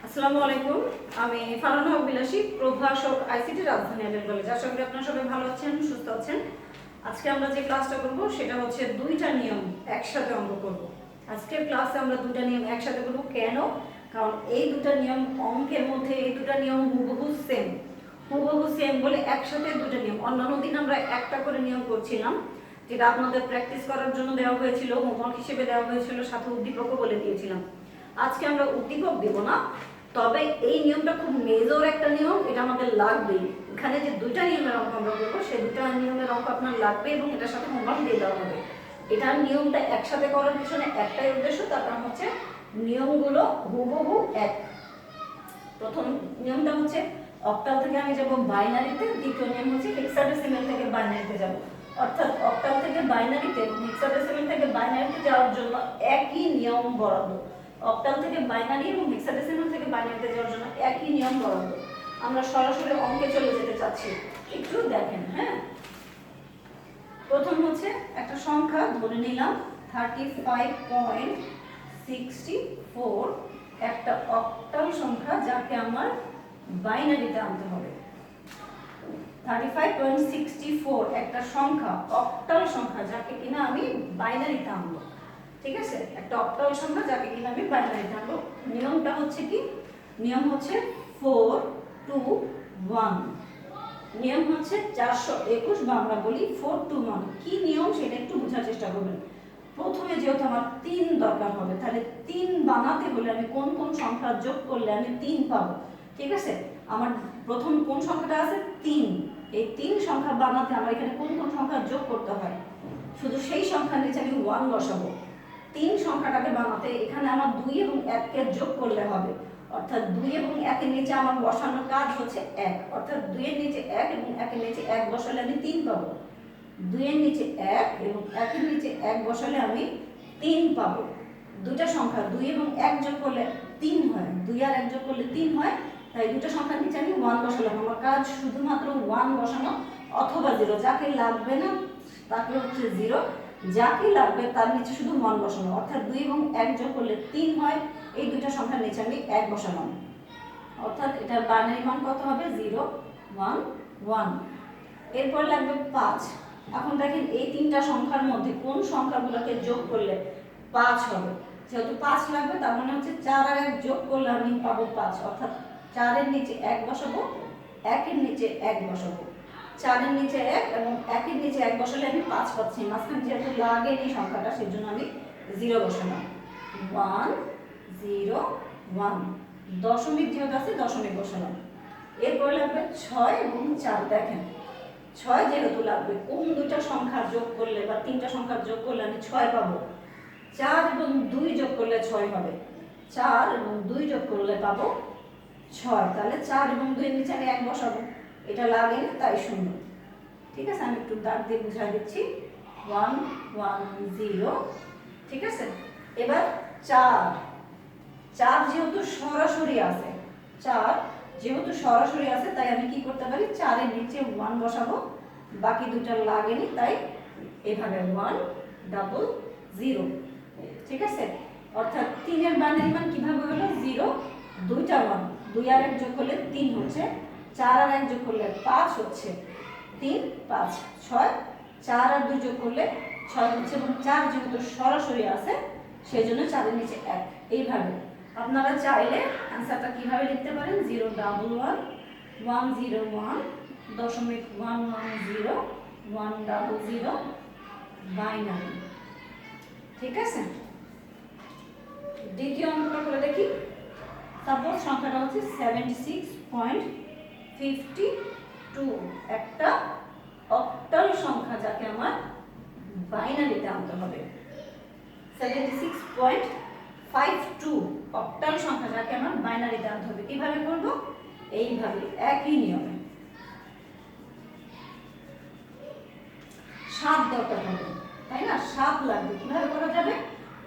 আসসালামু আলাইকুম। আমি ফারহানা অবিলাসী, প্রভাষক আইসিটি রাজধানী আলিয়া কলেজ। আশা করি আপনারা সবাই ভালো আছেন, সুস্থ আছেন। আজকে আমরা যে ক্লাসটা করব সেটা হচ্ছে দুইটা নিয়ম একসাথে অঙ্ক করব। আজকের ক্লাসে আমরা দুইটা নিয়ম একসাথে করব। কেন? কারণ এই দুটো নিয়ম অঙ্কের মধ্যে এই দুটো নিয়ম হুবহু সেম বলে একসাথে দুটো নিয়ম। অন্যান্য দিন আমরা একটা করে নিয়ম করছিলাম, যেটা আপনাদের প্র্যাকটিস করার জন্য দেওয়া হয়েছিল, হোমওয়ার্ক হিসেবে দেওয়া হয়েছিল, সাথে উদ্দীপকও বলে দিয়েছিলাম। আজকে আমরা উদ্দীপক দেব না, তবে এই নিয়মটা খুব মেজর একটা নিয়ম, এটা আমাদের লাগবেই। এখানে যে দুইটা নিয়মের অঙ্ক আমরা করবো সেই দুইটা নিয়মের অঙ্ক আপনার লাগবে এবং এটার সাথে হোমওয়ার্ক দিয়ে দেওয়া হবে। এটার নিয়মটা একসাথে করার পিছনে একটাই উদ্দেশ্য, তার কারণ হচ্ছে নিয়মগুলো হুবহু এক। প্রথম নিয়মটা হচ্ছে অক্টাল থেকে আমি যাব বাইনারিতে, দ্বিতীয় নিয়ম হচ্ছে হেক্সাডেসিমেল থেকে বাইনারিতে যাব। অর্থাৎ অক্টাল থেকে বাইনারিতে এবং হেক্সাডেসিমেল থেকে বাইনারিতে যাওয়ার জন্য একই নিয়ম বরাদ্দ। অক্টাল থেকে বাইনারি এবং হেক্সাডেসিমাল থেকে বাইনারিতে যাওয়ার জন্য একই নিয়ম বরাদ্দ। আমরা সরাসরি অঙ্কে চলে যেতে চাচ্ছি, একটু দেখেন। হ্যাঁ, প্রথম হচ্ছে একটা সংখ্যা ধরে নিলাম 35.64, একটা অক্টাল সংখ্যা যাকে আমার বাইনারিতে আনতে হবে। 35.64 একটা সংখ্যা, অক্টাল সংখ্যা যাকে কিনা আমি বাইনারিতে আনবো। ঠিক আছে, একটা অক্টাল সংখ্যা যাকে কিনা আমি বাইনারিতে আনবো। নিয়মটা হচ্ছে কি? নিয়ম হচ্ছে 4 2 1। নিয়ম হচ্ছে 421, বা আমরা বলি 4 2 1। কি নিয়ম সেটা একটু বোঝার চেষ্টা করবেন। প্রথমে যেহেতু আমার 3 দরকার হবে, তাহলে 3 বানাতে হলে আমি কোন কোন সংখ্যা যোগ করলে আমি 3 পাবো। ঠিক আছে, আমার প্রথম কোন সংখ্যাটা আছে? 3। এই 3 সংখ্যা বানাতে আমার এখানে কোন কোন সংখ্যা যোগ করতে হয়, শুধু সেই সংখ্যার নিচে আমি 1 বসাবো। 3 সংখ্যাটাকে বানাতে এখানে আমার 2 এবং 1 কে যোগ করলে হবে। অর্থাৎ 2 এবং 1 এর নিচে আমার বসানোর কাজ হচ্ছে 1। অর্থাৎ 2 এর নিচে 1 এবং 1 এর নিচে 1 বসালে আমি 3 পাবো। 2 এর নিচে 1 এবং 1 এর নিচে 1 বসালে আমি 3 পাবো। দুইটা সংখ্যা 2 এবং 1 যোগ করলে 3 হয়, 2 আর 1 যোগ করলে 3 হয়। তাই দুটো সংখ্যার নিচে আমি 1 বসালাম। আমার কাজ শুধুমাত্র 1 বসানো অথবা 0, যাকে লাগবে না তাকে হচ্ছে 0, যাকে লাগবে তার নিচে শুধু 1 বসানো। অর্থাৎ 2 এবং 1 যোগ করলে 3 হয়। এই দুটো সংখ্যার নিচে আমি 1 বসালাম। অর্থাৎ এটার বাইনারি মান কত হবে? 0 1 1। এরপর লাগবে 5। এখন দেখেন এই তিনটা সংখ্যার মধ্যে কোন সংখ্যাগুলোকে যোগ করলে 5 হবে। যেহেতু 5 লাগবে, তার মানে হচ্ছে 4 আর 1 যোগ করলে আমি পাবো 5। অর্থাৎ 4 এর নিচে 1 বসাবো, 1 এর নিচে 1 বসাবো। 4 এর নিচে 1 এবং 1 এর নিচে 1 বসালে আমি 5 পাচ্ছি। মাঝখানে যেহেতু লাগেনি সংখ্যাটা, সেজন্য আমি 0 বসালাম। 1 0 1। দশমিক যেহেতু আছে, দশমিক বসালাম। এরপর লাগবে 6 এবং 4। দেখেন 6 যেহেতু লাগবে, কোন দুইটা সংখ্যা যোগ করলে বা তিনটা সংখ্যা যোগ করলে আমি 6 পাবো? 4 এবং 2 যোগ করলে 6 হবে। 4 এবং 2 যোগ করলে পাবো 6। তাহলে 4 এবং 2 এর নিচে আমি 1 বসাবো। এটা লাগেনি, তাই 0। ঠিক আছে, আমি একটু দাগ দিয়ে বুঝাই দিচ্ছি। 1 1 0। ঠিক আছে, এবার 4 যেহেতু সরাসরি আছে, 4 যেহেতু সরাসরি আছে, তাই আমি কি করতে পারি? 4 এর নিচে 1 বসাবো। বাকি দুটো লাগেনি, তাই এভাবে 1 ডাবল 0। ঠিক আছে, অর্থাৎ 3 এর বাইনারি মান কিভাবে হলো? 0 দুইটা 1, 2 আর 1 যোগ করলে 3 হচ্ছে, 4 আর 1 যোগ করলে 5 হচ্ছে, 3 5 6। 4 আর 2 যোগ করলে 6 হচ্ছে, এবং 4 যেহেতু সরাসরি আছে সেজন্য 4 এর নিচে 1। এইভাবে আপনারা চাইলে অ্যান্সারটা কিভাবে লিখতে পারেন? 0 ডাবল 1 1 0 1 দশমিক 1 1 0 1 ডাবল 0 বাইনারি। ঠিক আছে, দ্বিতীয় অঙ্কটা করে দেখি। সাপোজ সংখ্যাটা হচ্ছে 76.52, একটা অক্টাল সংখ্যা যাকে আমার বাইনারিতে আনতে হবে। 76.52 অক্টাল সংখ্যা যাকে আমার বাইনারিতে আনতে হবে। কিভাবে করব? এইভাবে, একই নিয়মে। 7 দরকার হবে, তাই না? 7 লাগবে। কিভাবে করা যাবে?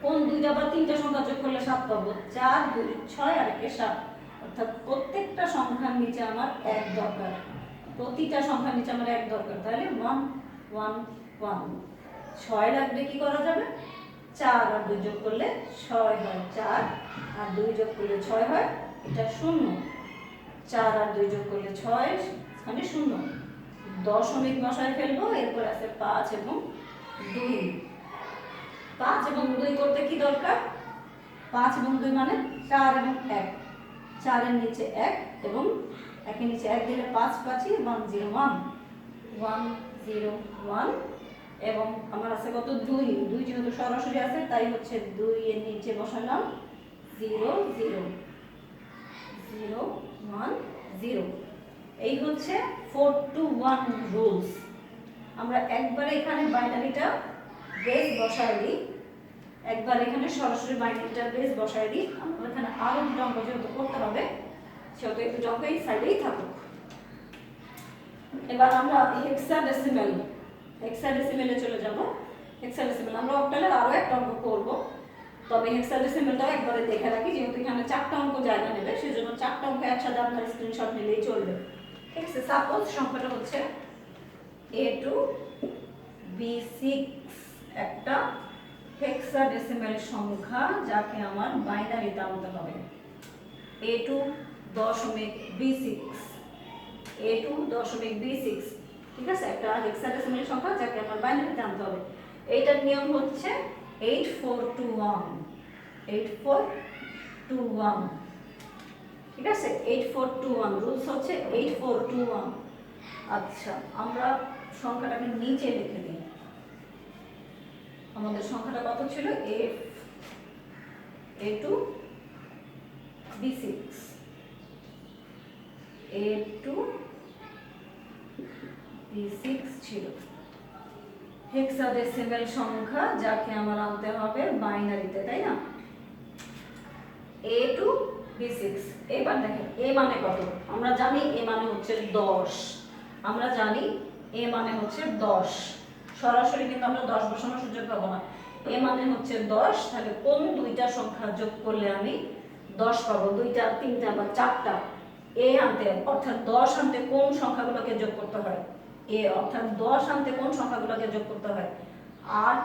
কোন দুইটা বা তিনটা সংখ্যা যোগ করলে 7 পাবো? 4 2 6 আর 1 7। অর্থাৎ প্রত্যেকটা সংখ্যার নিচে আমার 1 দরকার, প্রতিটা সংখ্যার নিচে আমার 1 দরকার। তাহলে 1 1 1। 6 লাগবে। কি করা যাবে? 4 আর 2 যোগ করলে 6 হয়, 4 আর 2 যোগ করলে 6 হয়, এটা শূন্য, 4 আর 2 যোগ করলে 6, এখানে শূন্য, দশমিক বসায় ফেলবো। এরপর আছে 5 এবং 2। 5 এবং 2 করতে কি দরকার? 5 এবং 2 মানে 4 এবং 1, 4 এর নিচে 1 এবং 1 এর নিচে 1 দিলে 5 5ই 101, 101। এবং আমার আছে কত? 2, 2 যেহেতু সরাসরি আছে তাই হচ্ছে 2 এর নিচে বসালাম 0 0 0 1 0। এই হচ্ছে 4 to 1 রুলস। আমরা একবার এখানে বাইনারিটা বেস বসায় দিই, একবার এখানে সরাসরি বাইনারিটার বেস বসায় দিই। আমরা এখানে আরো দুটো অঙ্ক যেহেতু করতে হবে সেহেতু এই দুটো অঙ্ক এই সাইডেই থাকুক। এবার আমরা হেক্সাডেসিমেলে চলে যাব। হেক্সাডেসিমেল আমরা অক্টালের আরো একটা অঙ্ক করব, তবে হেক্সাডেসিমেলটাও একবারে দেখে রাখি যেহেতু এখানে 4টা অঙ্ক জায়গা নেবে, সেজন্য 4টা অঙ্ক একসাথে আপনার স্ক্রিনশট নিলেই চলবে। ঠিক আছে, সাপোজ সংখ্যাটা হচ্ছে A2 B6, একটা হেক্সাডেসিমেল সংখ্যা যাকে আমার বাইনারিতে আনতে হবে। A2 দশমিক B6, A2 দশমিক B6, ঠিক আছে, একটা হেক্সাডেসিমেল সংখ্যা যাকে আমার বাইনারিতে আনতে হবে। এইটার নিয়ম হচ্ছে 8421, 8421, ঠিক আছে, 8421 রুলস হচ্ছে 8421। আচ্ছা, আমরা সংখ্যাটাকে নিচে লিখে দিই। আমাদের সংখ্যাটা কত ছিল? A2 B6, A2 B6 ছিল হেক্সাডেসিমেল সংখ্যা যাকে আমার আনতে হবে বাইনারিতে, তাই না? A2 B6। এবার দেখেন A মানে কত? আমরা জানি A মানে হচ্ছে 10, আমরা জানি A মানে হচ্ছে 10। সরাসরি কিন্তু আমরা 10 বসানোর সুযোগ পাবো না। A মানে হচ্ছে 10, তাহলে কোন দুইটা সংখ্যা যোগ করলে আমি 10 পাবো? 2টা 3টা বা 4টা। A আনতে অর্থাৎ 10 আনতে কোন সংখ্যাগুলোকে যোগ করতে হয়? A অর্থাৎ 10 আনতে কোন সংখ্যাগুলোকে যোগ করতে হয়? 8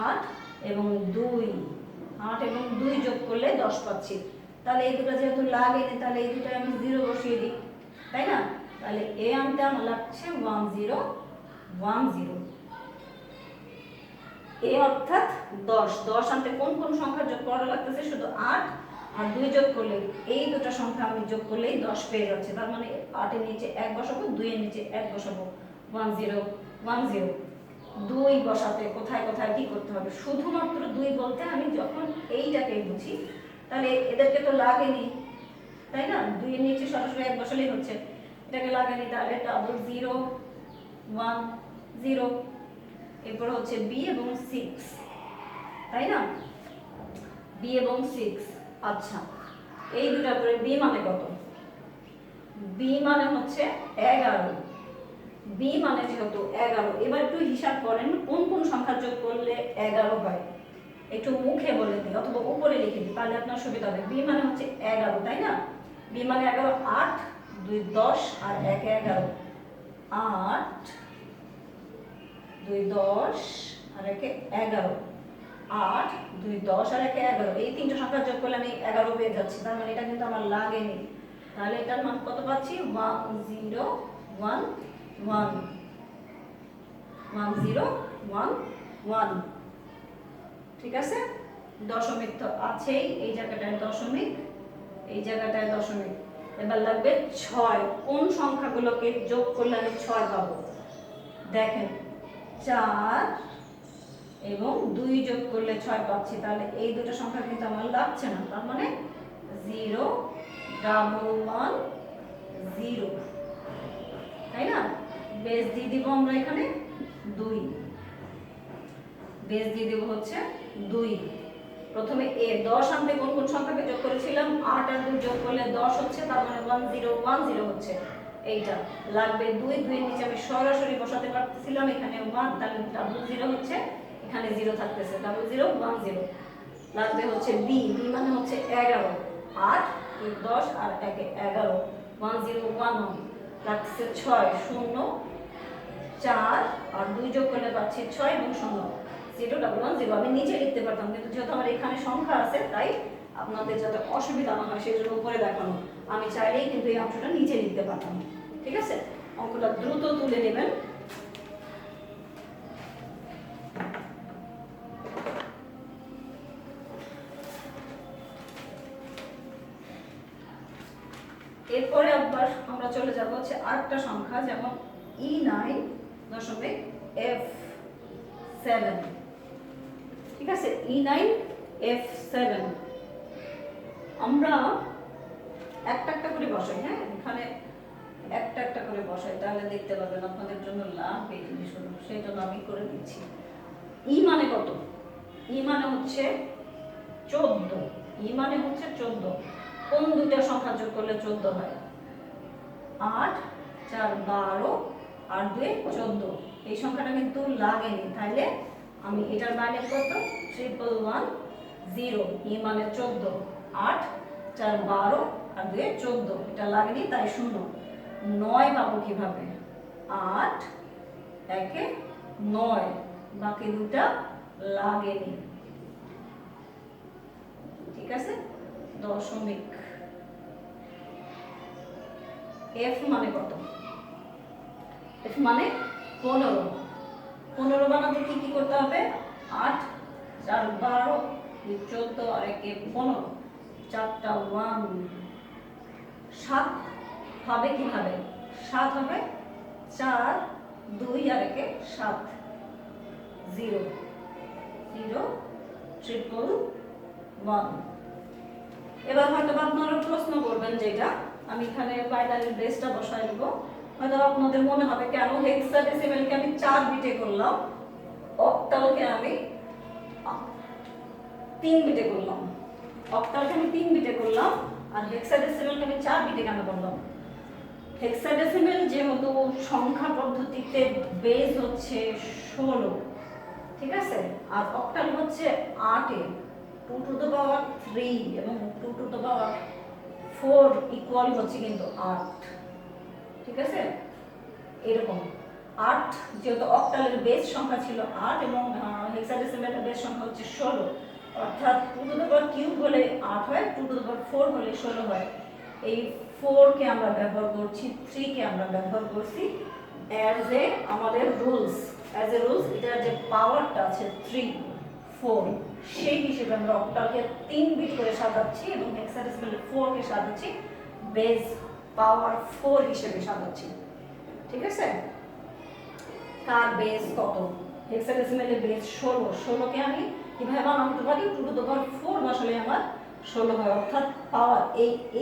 8 এবং 2, 8 এবং 2 যোগ করলে 10 পাচ্ছি। তাহলে এই দুটো যেহেতু লাগেনি তাহলে এই দুটো আমি 0 বসিয়ে দিই, তাই না? তাহলে A আনতে আমার লাগছে 1010। A অর্থাৎ 10, 10 আনতে কোন কোন সংখ্যা যোগ করা লাগতেছে? শুধু 8 আর 2 যোগ করলে, এই দুটো সংখ্যা আমি যোগ করলেই 10 পেয়ে যাচ্ছে। তার মানে 8 এর নিচে 1 বসাবো, 2 এর নিচে 1 বসাবো, 1010। 2 বসাতে কোথায় কোথায় কি করতে হবে? শুধুমাত্র 2 বলতে আমি যখন এইটাকেই বুঝি, তাহলে এদেরকে তো লাগেনি, তাই না? 2 এর নিচে সরাসরি 1 বসালেই হচ্ছে, এটাকে লাগেনি, তাহলে 0010। এরপর হচ্ছে B এবং 6, তাই না? B এবং 6। আচ্ছা, এই দুটার পরে B মানে কত? B মানে হচ্ছে 11। B মানে যেহেতু 11, এবার একটু হিসাব করেন কোন কোন সংখ্যা যোগ করলে 11 হয়। একটু মুখে বলে দিই অথবা উপরে লিখে দিই, তাহলে আপনার সুবিধা হবে। B মানে হচ্ছে 11, তাই না? B মানে 11, 8 2 10 আর 1 11, 8 2 10 আর 1 11, 8 2 10 আর 1 11। এই তিনটা সংখ্যা যোগ করলে আমি 11 পেয়ে যাচ্ছি। তার মানে এটা কিন্তু আমার লাগেনি। তাহলে এটার মান কত পাচ্ছি? 1011। ঠিক আছে, দশমিক তো আছেই, এই জায়গাটায় দশমিক, এই জায়গাটায় দশমিক। এবার লাগবে 6। কোন সংখ্যাগুলোকে যোগ করলে আমি 6 পাবো? দেখেন 4 এবং 2 যোগ করলে 6 পাচ্ছি। তাহলে এই দুটো সংখ্যা কিন্তু আমার লাগছে না, তার মানে 01110, তাই না? বেস দিয়ে দিব আমরা এখানে 2, বেস দিয়ে দেব হচ্ছে 2। প্রথমে A 10 আনতে কোন কোন সংখ্যাকে যোগ করেছিলাম? 8 আর 2 যোগ করলে 10 হচ্ছে, তার মানে 1010 হচ্ছে। এইটা লাগবে 2, 2 এর নিচে আমি সরাসরি বসাতে পারতেছিলাম, এখানে 1, তাহলে 00 হচ্ছে, এখানে 0 থাকতেছে, 0010। লাগবে হচ্ছে B, B মানে হচ্ছে 11, 8 2 10 আর 1 11, 1011। লাগছে 6, 0 4 আর 2 যোগ করলে পাচ্ছি 6 এবং 0 0110। আমি নিচে লিখতে পারতাম কিন্তু যেহেতু আমার এখানে সংখ্যা আছে তাই আপনাদের যাতে অসুবিধা না হয় সেই জন্য উপরে দেখানো। আমি চাইলেই কিন্তু এই অংশটা নিচে লিখতে পারতাম। ঠিক আছে, অঙ্কটা দ্রুত তুলে নেবেন। এরপরে আবার আমরা চলে যাব হচ্ছে আরেকটা সংখ্যা, যেমন E9.F7। ঠিক আছে, E9F7 আমরা একটা একটা করে বসাই। হ্যাঁ, এখানে একটা একটা করে বসাই, তাহলে দেখতে পাবেন আপনাদের জন্য লাভ এই জিনিসগুলো, সেই জন্য আমি করে দিচ্ছি। ই মানে কত? ই মানে হচ্ছে 14। ই মানে হচ্ছে 14। কোন দুইটা সংখ্যা যোগ করলে 14 হয়? 8, 4, 12 আর 2, 14। এই সংখ্যাটা কিন্তু লাগেনি, তাইলে আমি এটার বাইরে কত? 1110। ই মানে 14, 8, 4, 12 আর 2, 14। এটা লাগেনি, তাই 0। 9 পাবো কিভাবে? 8, 1, 9, বাকি দুটা লাগেনি। ঠিক আছে, দশমিক। এফ মানে কত? এফ মানে 15। 15 বানাতে কি কি করতে হবে? 8, 4, 12, 2, 14 আর 1, 15। 4টা 1। 7 হবে কিভাবে? 7 হবে 4, 2 আর 1, 7। 0, 0, 111। এবার হয়তো আপনারা প্রশ্ন করবেন, যেটা আমি এখানে বাইনারি বেসটা বসাই দেব। হয়তো আপনাদের মনে হবে কেন হেক্সাডেসিমেলকে আমি 4 বিটে করলাম, অক্টালকে আমি 3 বিটে করলাম। অক্টালকে আমি 3 বিটে করলাম, আর হেক্সাডেসিমেলকে আমি 4 বিটে কেন করলাম? হেক্সাডেসিমেল যেহেতু সংখ্যা পদ্ধতিতে বেস হচ্ছে 16, ঠিক আছে, আর অক্টাল হচ্ছে 8 এ 2 টু দ্য পাওয়ার 3 এবং 2 টু দ্য পাওয়ার 4 ইকুয়াল হচ্ছে কিন্তু 8। ঠিক আছে, এরকম 8 যেহেতু অক্টালের বেস সংখ্যা ছিল 8 এবং হেক্সাডেসিমেলের বেস সংখ্যা হচ্ছে 16, অর্থাৎ 2 টু দ্য পাওয়ার কিউব হলে 8 হয়, 2 টু দ্য পাওয়ার 4 হলে 16 হয়। এই 4 কে আমরা ব্যবহার করছি, 3 কে আমরা ব্যবহার করছি অ্যাজ এ আমাদের রুলস। অ্যাজ এ রুলস এটার যে পাওয়ারটা আছে 3, 4, সেই হিসেবে আমরা অক্টালকে 3 বিট করে সাজাচ্ছি এবং হেক্সাডেসিমেলে 4 কে সাজাচ্ছি বেস পাওয়ার 4 হিসেবে সাজাচ্ছি। ঠিক আছে, কার বেস কত? হেক্সাডেসিমেলে বেস 16। 16 কে আমি কিভাবে বানাতে পারি? 2 টু দ্য পাওয়ার 4 বসালে আমার 16 হয়, অর্থাৎ পাওয়ার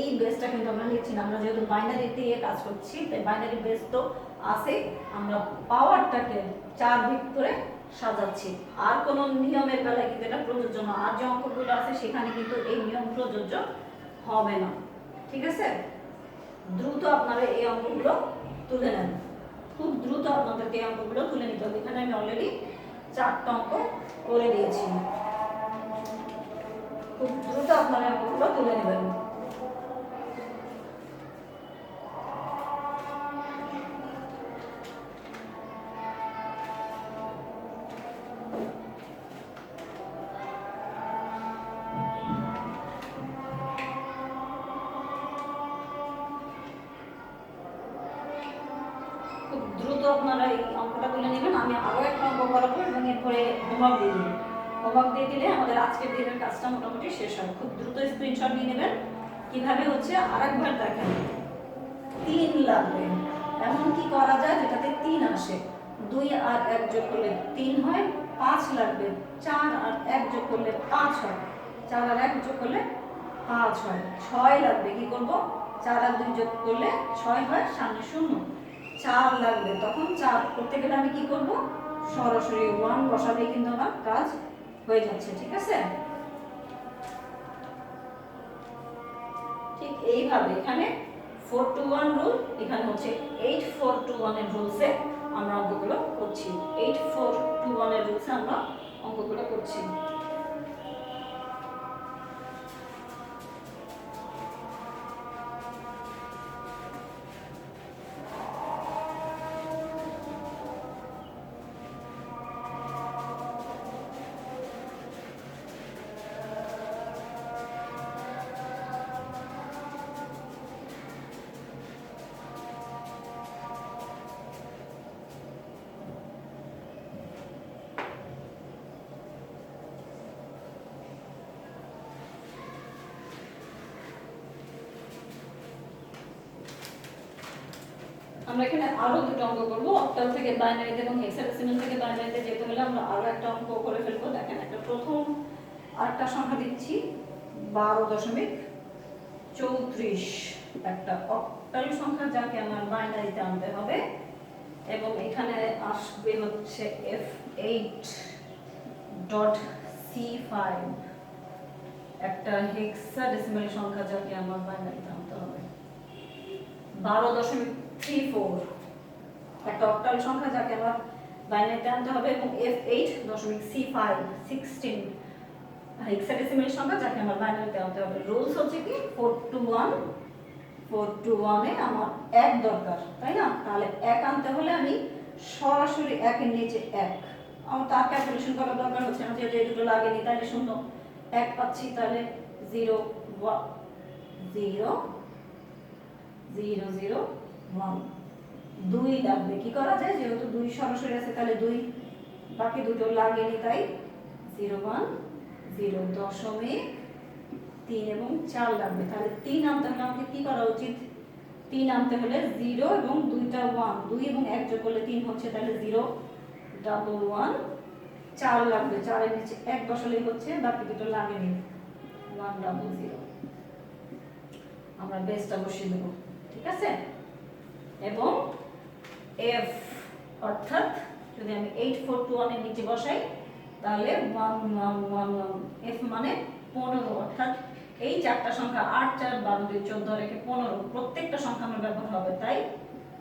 এই বেসটা কিন্তু আমরা নিচ্ছি না। আমরা যেহেতু বাইনারি দিয়ে কাজ করছি, তাই বাইনারি বেস তো আছে, আমরা পাওয়ারটাকে 4 বিট করে সাজাচ্ছি। আর কোন নিয়মের বেলায় কিন্তু এটা প্রযোজ্য না। আর যে অঙ্কগুলো আছে সেখানে কিন্তু এই নিয়ম প্রযোজ্য হবে না। ঠিক আছে, দ্রুত আপনারা এই অঙ্কগুলো তুলে নেন। খুব দ্রুত আপনাদেরকে এই অঙ্কগুলো তুলে নিতে হবে। এখানে আমি অলরেডি 4টা অঙ্ক করে দিয়েছি। খুব দ্রুত আপনারা অঙ্কগুলো তুলে নেবেন। খুব দ্রুত আপনারা এই অঙ্কটা তুলে নেবেন। আমি আরো একটা অঙ্ক করাবো এবং এরপরে হোমওয়ার্ক দিয়ে দেবো। হোমওয়ার্ক দিয়ে দিলে আমাদের আজকের দিনের কাজটা মোটামুটি শেষ হয়। খুব দ্রুত স্ক্রিনশট নিয়ে নেবেন। কিভাবে হচ্ছে আরেকবার দেখেন। 3 লাগবে, এমন কি করা যায় যেটাতে 3 আসে? 2 আর 1 যোগ করলে 3 হয়। 5 লাগবে, 4 আর 1 যোগ করলে 5 হয়। 4 আর 1 যোগ করলে 5 হয়। 6 লাগবে, কি করব? 4 আর 2 যোগ করলে 6 হয়, সামনে 0। 4 লাগবে, তখন 4 করতে গেলে আমি কি করব? সরাসরি 1 বসালেই কিন্তু আমার কাজ হয়ে যাচ্ছে। ঠিক আছে, ঠিক এইভাবে এখানে 4 to 1 রুল, এখানে হচ্ছে 8 4 to 1 এর রুলসে আমরা অঙ্কগুলো করছি। 8 4 to 1 এর রুলসে আমরা অঙ্কগুলো করছি। আমরা এখানে আরো দুটো অঙ্ক করব, অক্টাল থেকে বাইনারিতে এবং হেক্সাডেসিমাল থেকে বাইনারিতে যেতে হলে আমরা আরো একটা অঙ্ক করে ফেলবো। দেখেন একটা প্রথম আরেকটা সংখ্যা দিচ্ছি 12.34, একটা অক্টাল সংখ্যা যাকে আমার বাইনারিতে আনতে হবে, এবং এখানে আসবে হচ্ছে F8.C5, একটা হেক্সাডেসিমাল সংখ্যা যাকে আমার বাইনারিতে আনতে হবে। 12.34 একটা অক্টাল সংখ্যা যাকে আমার বাইনারিতে আনতে হবে, এবং F8.C5 16 হেক্সাডেসিমাল সংখ্যা যাকে আমার বাইনারিতে আনতে হবে। রুলস হচ্ছে কি 4 to 1 এ আমার 1 দরকার, তাই না? তাহলে 1 আনতে হলে আমি সরাসরি 1 এর নিচে 1, আমার তার ক্যালকুলেশন করার দরকার হচ্ছে না, যেহেতু এই দুটো লাগেনি। তাহলে 0 1 পাচ্ছি, তাহলে 0 0 0 0 1 2 লাগবে। কি করা যায়, যেহেতু 2 সরাসরি আছে তাহলে 2, বাকি দুটো লাগেনি, তাই 0 1 0 0.3 এবং 4 লাগবে। তাহলে 3 আনতে হলে আমাকে কি করা উচিত, 3 আনতে হলে 0 এবং 2টা 1, 2 এবং 1 যোগ করলে 3 হচ্ছে, তাহলে 0 1 1 4 লাগবে। 4 এর নিচে 1 বসালেই হচ্ছে, বাকি দুটো লাগেনি, 1 0 0 আমরা বেসটা বসিয়ে দেব, ঠিক আছে? এবং F অর্থাৎ যদি আমি 8421 এর নিচে বসাই তাহলে 1 1 1 1, F মানে 15, অর্থাৎ এই চারটা সংখ্যা 8 4 12 2 14 রেখে 15, প্রত্যেকটা সংখ্যা আমার ব্যবহার হবে, তাই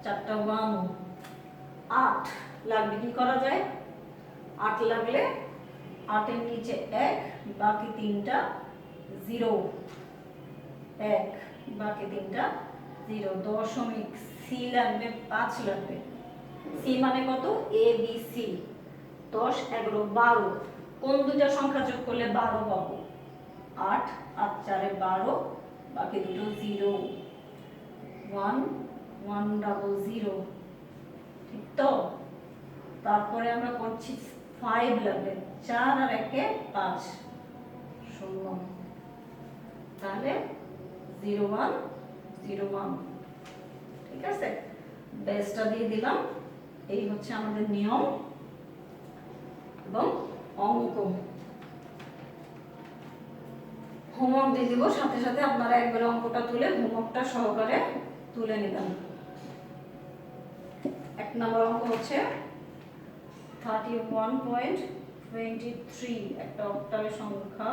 চারটা 1 8 লাগবে। কি করা যায়, 8 লাগলে 8 এর নিচে 1, বাকি তিনটা 0 1, বাকি তিনটা 0 দশমিক। সি লাগবে 5 লাগবে। সি মানে কত, এ বি সি 10 11 12, কোন দুইটা সংখ্যা যোগ করলে 12 পাবো, 8 8 4 এ 12, বাকি দুটো 0 1 1 0 ঠিক তো? তারপরে আমরা করছি 5 লাগবে, 4 আর 1 এ 5 0, তাহলে 0 1 0 1, ঠিক আছে? বেসটা দিয়ে দিলাম। এই হচ্ছে আমাদের নিয়ম এবং অঙ্ক। হোমওয়ার্ক দিয়ে দিব, সাথে সাথে আপনারা একবার অঙ্কটা তুলে হোমওয়ার্কটা সহকারে তুলে নেবেন। 1 নম্বর অঙ্ক হচ্ছে 31.23, একটা অক্টাল সংখ্যা।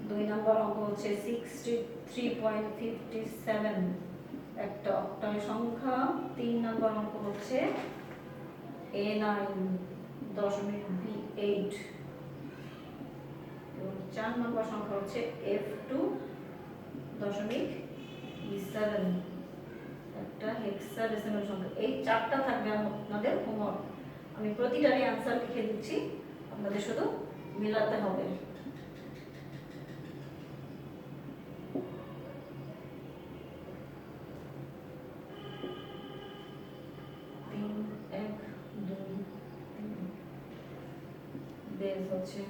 2 নম্বর অঙ্ক হচ্ছে 63.57, একটা অক্টাল সংখ্যা। 3 নম্বর অঙ্ক হচ্ছে A9.B8, এবং 4 নম্বর সংখ্যা হচ্ছে F2.E7, একটা হেক্সাডেসিমাল সংখ্যা। এই চারটা থাকবে আপনাদের হোমওয়ার্ক। আমি প্রতিটারই অ্যান্সার লিখে দিচ্ছি, আপনাদের শুধু মেলাতে হবে। বেস হচ্ছে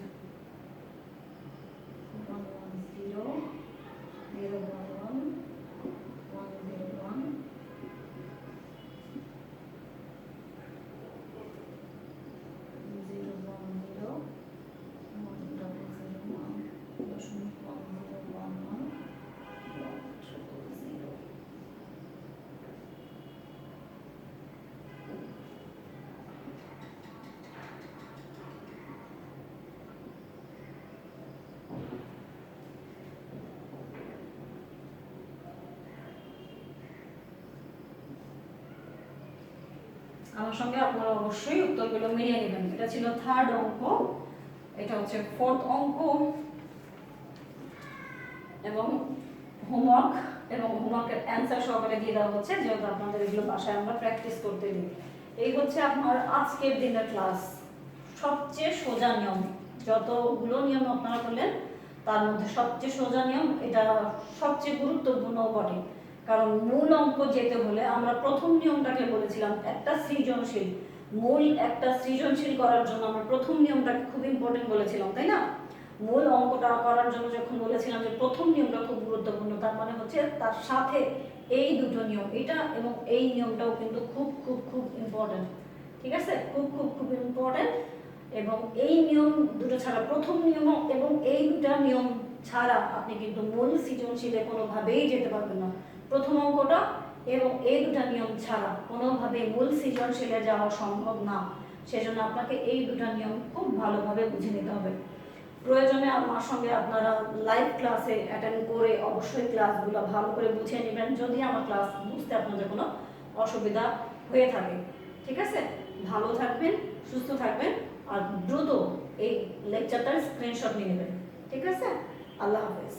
1 1 0 0 1 1 1 0 1, আমার সঙ্গে আপনারা অবশ্যই উত্তরগুলো মিলিয়ে নেবেন। এটা ছিল 3rd অঙ্ক, এটা হচ্ছে 4th অঙ্ক, এবং হোমওয়ার্কের অ্যান্সার সহকারে দিয়ে দেওয়া হচ্ছে, যেহেতু আপনাদের এগুলো বাসায় আমরা প্র্যাকটিস করতে দিই। এই হচ্ছে আপনার আজকের দিনের ক্লাস। সবচেয়ে সোজা নিয়ম, যতগুলো নিয়ম আপনারা করলেন তার মধ্যে সবচেয়ে সোজা নিয়ম, এটা সবচেয়ে গুরুত্বপূর্ণ বটে। কারণ মূল অঙ্ক যেতে হলে আমরা প্রথম নিয়মটাকে বলেছিলাম একটা সৃজনশীল করার জন্য আমরা প্রথম নিয়মটাকে খুব ইম্পর্টেন্ট বলেছিলাম, তাই না? মূল অঙ্কটা করার জন্য যখন বলেছিলাম যে প্রথম নিয়মটা খুব গুরুত্বপূর্ণ, তার মানে হচ্ছে তার সাথে এই দুটো নিয়ম, এটা এবং এই নিয়মটাও কিন্তু খুব খুব খুব ইম্পর্টেন্ট। ঠিক আছে, খুব খুব খুব ইম্পর্টেন্ট। এবং এই নিয়ম দুটো ছাড়া, প্রথম নিয়ম এবং এই দুটো নিয়ম ছাড়া আপনি কিন্তু মূল সৃজনশীলে কোনোভাবেই যেতে পারবেন না। প্রথম অঙ্কটা এবং এই দুটো নিয়ম ছাড়া কোনোভাবেই মূল সৃজনশীলে যাওয়া সম্ভব না। সেজন্য আপনাকে এই দুটো নিয়ম খুব ভালোভাবে বুঝে নিতে হবে। প্রয়োজনে আমার সঙ্গে আপনারা লাইভ ক্লাসে অ্যাটেন্ড করে অবশ্যই ক্লাসগুলো ভালো করে বুঝে নেবেন, যদি আমার ক্লাস বুঝতে আপনাদের কোনো অসুবিধা হয়ে থাকে। ঠিক আছে, ভালো থাকবেন, সুস্থ থাকবেন, আর দ্রুত এই লেকচারটার স্ক্রিনশট নিয়ে নেবেন। ঠিক আছে, আল্লাহ হাফেজ।